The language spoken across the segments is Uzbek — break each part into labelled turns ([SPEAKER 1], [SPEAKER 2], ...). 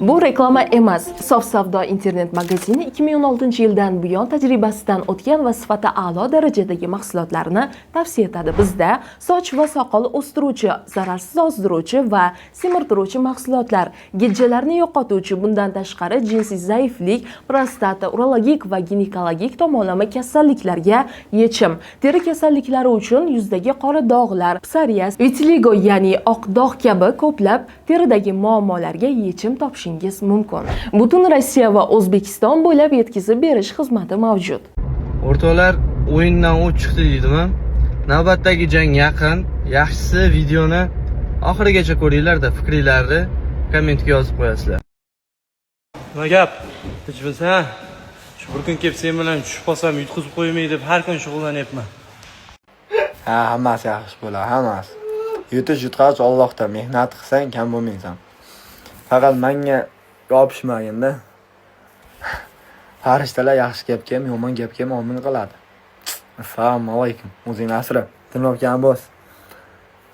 [SPEAKER 1] Bu reklama emas. Sof savdo internet magazini 2016-yildan buyon tajribasidan o'tgan va sifati a'lo darajadagi mahsulotlarni tavsiya etadi. Bizda soch va soqol o'stiruvchi, zararsiz ozdiruvchi va semirtiruvchi mahsulotlar, gijjalarni yo'qotuvchi, bundan tashqari jinsiy zaiflik, prostata, urologik va ginekologik tomonlama kasalliklarga yechim, teri kasalliklari uchun yuzdagi qora dog'lar, psoriaz, vitiligo ya'ni oq dog' kabi ko'plab teridagi muammolarga yechim topish mumkin. Butun Rossiya va O'zbekiston bo'ylab yetkazib berish xizmati mavjud.
[SPEAKER 2] O'rtoqlar, o'yindan o'ch chiqdi deydimi? Navbatdagi jang yaqin. Yaxshisi videoni oxirigacha ko'ringlar-da, fikringizni kommentga yozib qo'yasizlar. Nima gap? Hech bilsa, shu bir kun kelib sen bilan tushib qolsam yutqizib qo'ymay deb har kun shug'ullanyapman.
[SPEAKER 3] Ha, hammasi yaxshi bo'ladi, hammasi. Yutish yutqach Allohdan mehnat qilsang, kam bo'lmaysan. Faqat menga yopishmaganda farishtalar yaxshi gapga ham, yomon gapga ham omin qiladi. Assalomu alaykum. O'zingni asra. Tinobgan boss.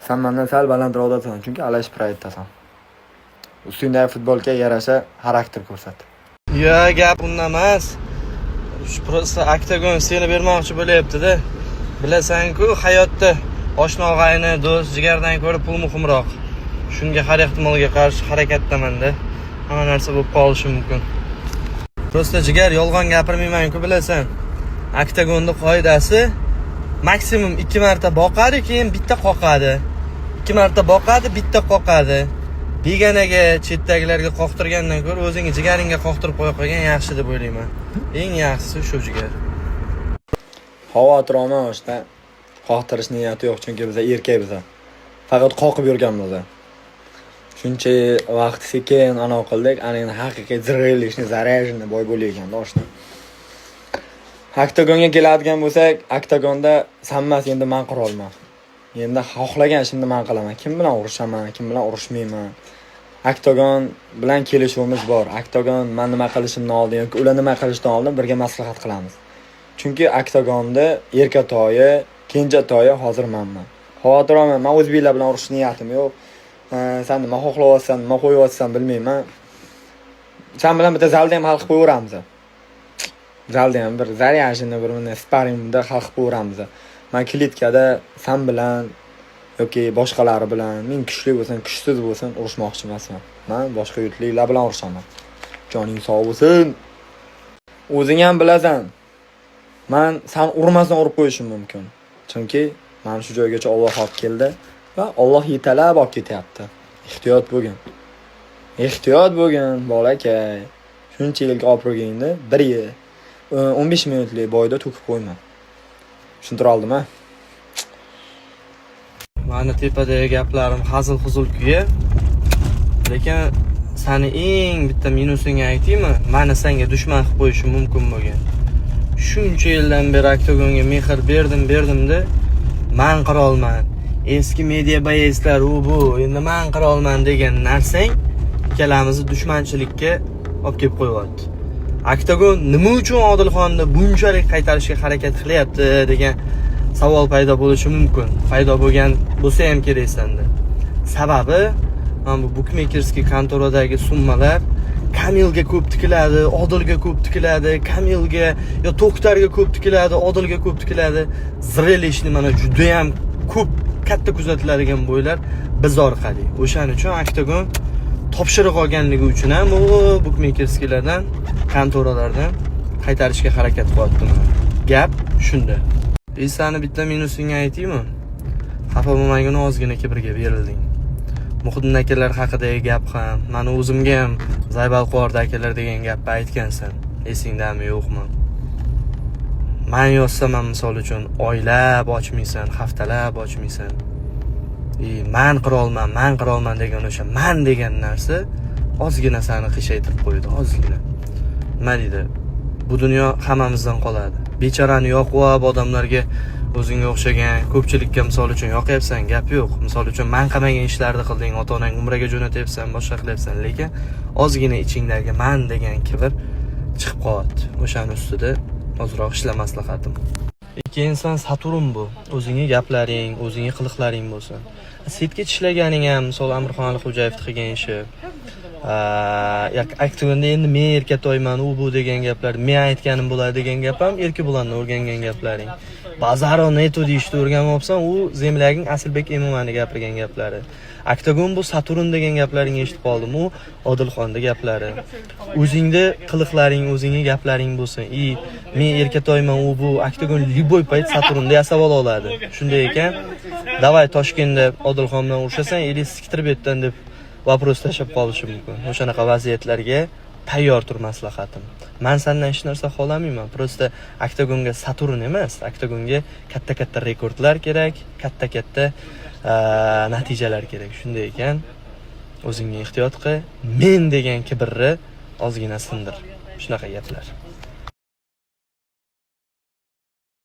[SPEAKER 3] Sen mendan sal balandroq odasan, chunki alashib aytasan. Ustingdagi futbolga yarasha xarakter ko'rsat.
[SPEAKER 2] Ya, gap undan emas. Shu prosta oktagon seni bermoqchi bo'layapti-da. Bilasan-ku, hayotda oshna-og'ayni, do'st, jigardan ko'ra pul muhimroq. Shunga har ehtimolga qarshi harakatdaman-da. Hamma narsa bo'lib qolishi mumkin. Prosta jigar yolg'on gapirmayman-ku, bilasan. Oktagonda qoidasi maksimum 2 marta boqadi, keyin bitta qoqadi. 2 marta boqadi, bitta qoqadi. Beganaga, chetdagilarga qoqtirgandan ko'ra o'zing jigaringga qoqtirib qo'ya qolgan yaxshi deb o'ylayman. Eng yaxshisi shu jigar.
[SPEAKER 3] Xavotir olmashda qoqtirish niyati yo'q, chunki biz erkakmiz. Faqat qoqib yurganmiz. Shuncha vaqt sekin ana qildik, ana haqiqiy zirg'ilishni, zarajini boy bo'layotgan doshni. Oktagonga keladigan bo'lsak, oktagonda sanmas endi men qira olman. Endi xohlagan ishimni men qilaman. Kim bilan urushaman, kim bilan urushmayman. Oktagon bilan kelishuvimiz bor. Oktagon men nima qilishimdan oldin yoki ular nima qilishdan oldin birga maslahat qilamiz. Chunki oktagonda erkatoyi, kenjatoyi hozir menman. Xavotir olmang, men o'zbeklar bilan urush niyatim yo'q. Sen nima xohlayapsan, nima qo'yyapsan bilmayman. Sen bilan bitta zalda ham hal qilib qo'yamiz. Zalda ham bir zaryajini bir mana sparingda hal qilib qo'yamiz. Men klitkada sen bilan yoki boshqalari bilan, men kuchli bo'lsin, kuchsiz bo'lsin urushmoqchi emasman. Men boshqa yurtliklar bilan urushaman. Joning sog' bo'lsin. O'zing ham bilasan. Men sen urmasdan urib qo'yishim mumkin. Chunki men shu joygacha Alloh olib keldi. Va Alloh yetalab olib ketyapti. Ehtiyot bo'lgin. Ehtiyot bo'lgin, bolakay. Shuncha yilga olib turganda 1 yil 15 minutlik boyda to'kib qo'yma. Tushuntira oldimmi?
[SPEAKER 2] Mani tepadagi gaplarim hazil-huzul kuyi. Lekin seni eng bitta minusingni aytaymi? Meni senga dushman qilib qo'yishim mumkin bo'lgan. Shuncha yildan beri oktagonga mehr berdim-da, men qira olman. Eski media bayeslar bu endi men qira olman degan narsang ikkalamizni dushmanchilikka olib kelib qo'yapti. Oktagon nima uchun Odilxonni bunchalik qaytarishga harakat qilyapti degan savol paydo bo'lishi mumkin. Paydo bo'lgan bo'lsa ham kerak senda. Sababi mana bu bukmekerskiy kontoradagi summalar Kamilga ko'p tikiladi, Odilga ko'p tikiladi, Kamilga yo To'xtarga ko'p tikiladi, Odilga ko'p tikiladi. Zirelishni mana juda ham ko'p katta kuzatiladigan bo'ylar biz orqali. O'shaning uchun oktagon topshiriq olganligi uchun ham u bukmekerskiylardan, kontoralardan qaytarishga harakat qilyapti. Gap shunda. Seni bitta minusingni aytaymi? Xafa bo'lmagin, ozgina kibrga berilding. Muhiddin akalar haqidagi gap ham, meni o'zimga ham Zaybalqorda akalar degan gapni aytgansan. Esingdami yo'qmi? Men yozsam ham misol uchun oylab ochmaysan, haftalab ochmaysan. Men qira olman degan o'sha men degan narsa ozgina seni qishaytirib qo'ydi, ozgina. Nima deydi? Bu dunyo hammamizdan qoladi. Bechorani yoqib odamlarga o'zingga o'xshagan ko'pchilikka misol uchun yoqayapsan, gap yo'q. Misol uchun men qilmagan ishlarni qilding, ota-onang umraga jo'natyapsan, boshqa qilyapsan, lekin ozgina ichingdagi men degan kibr chiqib qolyapti. O'shaning ustida ozroq ishla maslahatim. Ikki inson Saturn bu. O'zingga gaplaring, o'zingga qiliqlaring bo'lsin. Setga tishlaganing ham, misol Amirxon Alixo'jayevning qilgan ishi. Oktagonda endi men erkatoyman u bu degan gaplar, men aytganim bo'ladi degan gap ham erkabulonni o'rgangan gaplaring. Bazaro neto deyishni o'rganmoqsan, u Zemlyaging Asilbek Emomani gapirgan gaplari. Oktagon bu Saturn degan gaplaring eshitib qoldim, u Odilxonning gaplari. O'zingda qiliqlaring, o'zingga gaplaring bo'lsin. Men erkatoyman u bu Oktagon liboy payt Saturnda yasab oladi. Shunday ekan, davay Toshkentda Odilxon bilan urushasan, ili siktirib etdan deb vapros tashlab qolishi mumkin. O'shanaqa vaziyatlarga tayyor tur maslahatim. Men sendan hech narsa xohlamayman. Prosta Oktagonga Saturn emas, Oktagonga katta-katta rekordlar kerak, katta-katta natijalar kerak. Shunday ekan, o'zingga ehtiyot qil. Men degan kibrni ozgina sindir. Shunaqa gaplar.